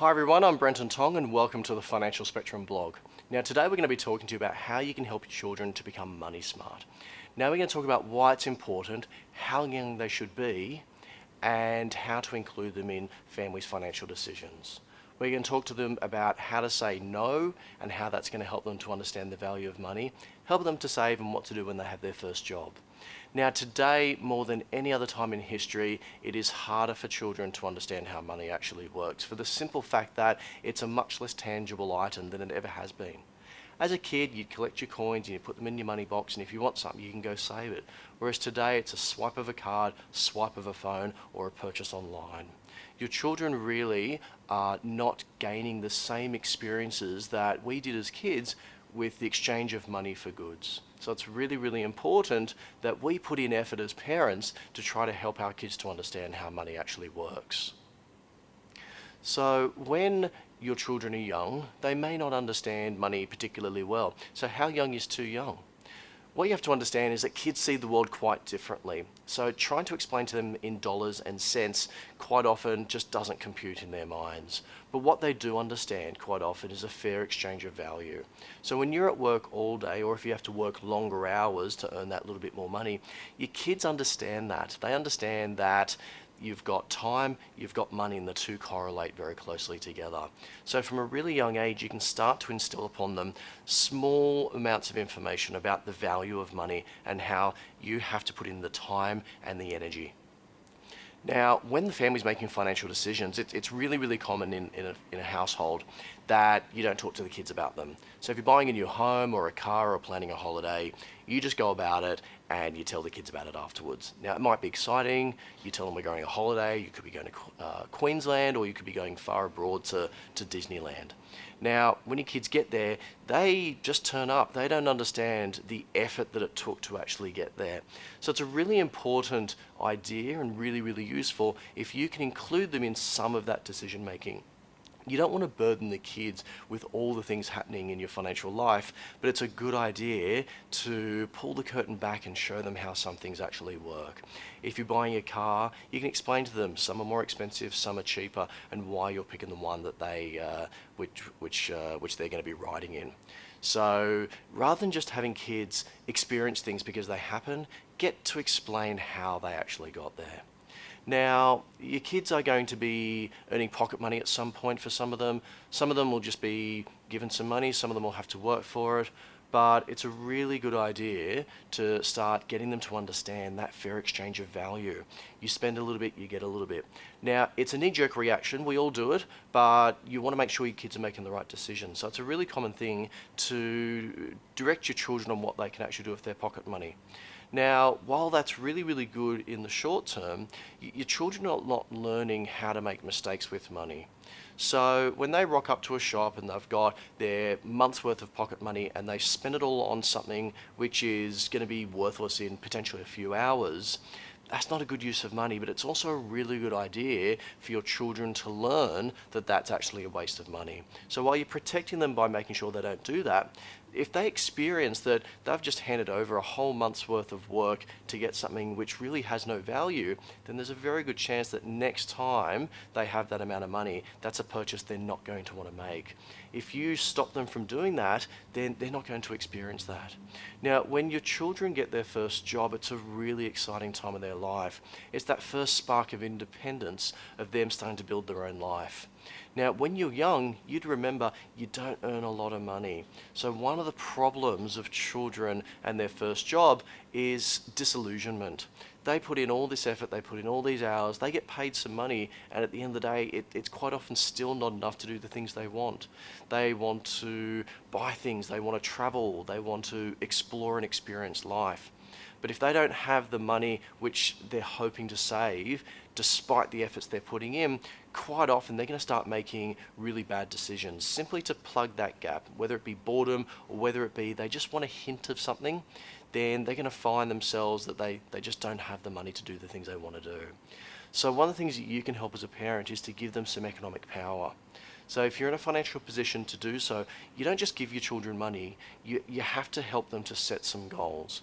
Hi everyone, I'm Brenton Tong and welcome to the Financial Spectrum blog. Now today we're going to be talking to you about how you can help your children to become money smart. Now we're going to talk about why it's important, how young they should be, and how to include them in families' financial decisions. We're going to talk to them about how to say no and how that's going to help them to understand the value of money, help them to save and what to do when they have their first job. Now today, more than any other time in history, it is harder for children to understand how money actually works for the simple fact that it's a much less tangible item than it ever has been. As a kid, you'd collect your coins and you put them in your money box, and if you want something, you can go save it. Whereas today, it's a swipe of a card, swipe of a phone, or a purchase online. Your children really are not gaining the same experiences that we did as kids with the exchange of money for goods. So it's really, really important that we put in effort as parents to try to help our kids to understand how money actually works. So when your children are young, they may not understand money particularly well. So how young is too young? What you have to understand is that kids see the world quite differently. So trying to explain to them in dollars and cents quite often just doesn't compute in their minds. But what they do understand quite often is a fair exchange of value. So when you're at work all day, or if you have to work longer hours to earn that little bit more money, your kids understand that. They understand that you've got time, you've got money, and the two correlate very closely together. So from a really young age, you can start to instill upon them small amounts of information about the value of money and how you have to put in the time and the energy. Now, when the family's making financial decisions, it's really, really common in a household that you don't talk to the kids about them. So if you're buying a new home or a car or planning a holiday, you just go about it and you tell the kids about it afterwards. Now, it might be exciting. You tell them we're going on a holiday. You could be going to Queensland, or you could be going far abroad to Disneyland. Now, when your kids get there, they just turn up. They don't understand the effort that it took to actually get there. So it's a really important idea and really, really useful if you can include them in some of that decision making. You don't want to burden the kids with all the things happening in your financial life, but it's a good idea to pull the curtain back and show them how some things actually work. If you're buying a car, you can explain to them some are more expensive, some are cheaper, and why you're picking the one that which they're going to be riding in. So rather than just having kids experience things because they happen, get to explain how they actually got there. Now, your kids are going to be earning pocket money at some point for some of them. Some of them will just be given some money, some of them will have to work for it, but it's a really good idea to start getting them to understand that fair exchange of value. You spend a little bit, you get a little bit. Now, it's a knee-jerk reaction, we all do it, but you want to make sure your kids are making the right decision. So it's a really common thing to direct your children on what they can actually do with their pocket money. Now, while that's really, really good in the short term, your children are not learning how to make mistakes with money. So when they rock up to a shop and they've got their month's worth of pocket money and they spend it all on something which is going to be worthless in potentially a few hours, that's not a good use of money, but it's also a really good idea for your children to learn that that's actually a waste of money. So while you're protecting them by making sure they don't do that, if they experience that they've just handed over a whole month's worth of work to get something which really has no value, then there's a very good chance that next time they have that amount of money, that's a purchase they're not going to want to make. If you stop them from doing that, then they're not going to experience that. Now, when your children get their first job, it's a really exciting time of their life. It's that first spark of independence of them starting to build their own life. Now, when you're young, you'd remember you don't earn a lot of money. So one of the problems of children and their first job is disillusionment. They put in all this effort, they put in all these hours, they get paid some money, and at the end of the day, it's quite often still not enough to do the things they want. They want to buy things, they want to travel, they want to explore and experience life. But if they don't have the money which they're hoping to save, despite the efforts they're putting in, quite often they're going to start making really bad decisions simply to plug that gap, whether it be boredom or whether it be they just want a hint of something. Then they're going to find themselves that they just don't have the money to do the things they want to do. So one of the things that you can help as a parent is to give them some economic power. So if you're in a financial position to do so, you don't just give your children money, you have to help them to set some goals.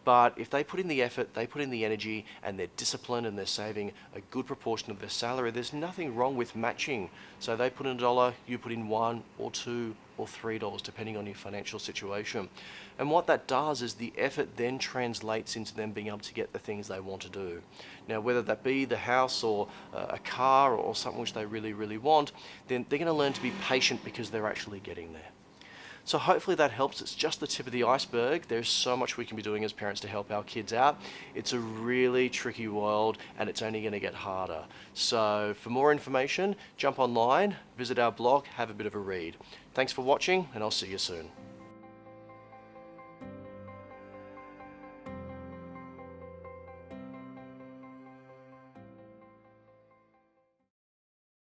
But if they put in the effort, they put in the energy, and they're disciplined and they're saving a good proportion of their salary, there's nothing wrong with matching. So they put in $1, you put in $1 or $2 or $3, depending on your financial situation. And what that does is the effort then translates into them being able to get the things they want to do. Now, whether that be the house or a car or something which they really, really want, then they're going to learn to be patient because they're actually getting there. So hopefully that helps. It's just the tip of the iceberg. There's so much we can be doing as parents to help our kids out. It's a really tricky world, and it's only going to get harder. So for more information, jump online, visit our blog, have a bit of a read. Thanks for watching, and I'll see you soon.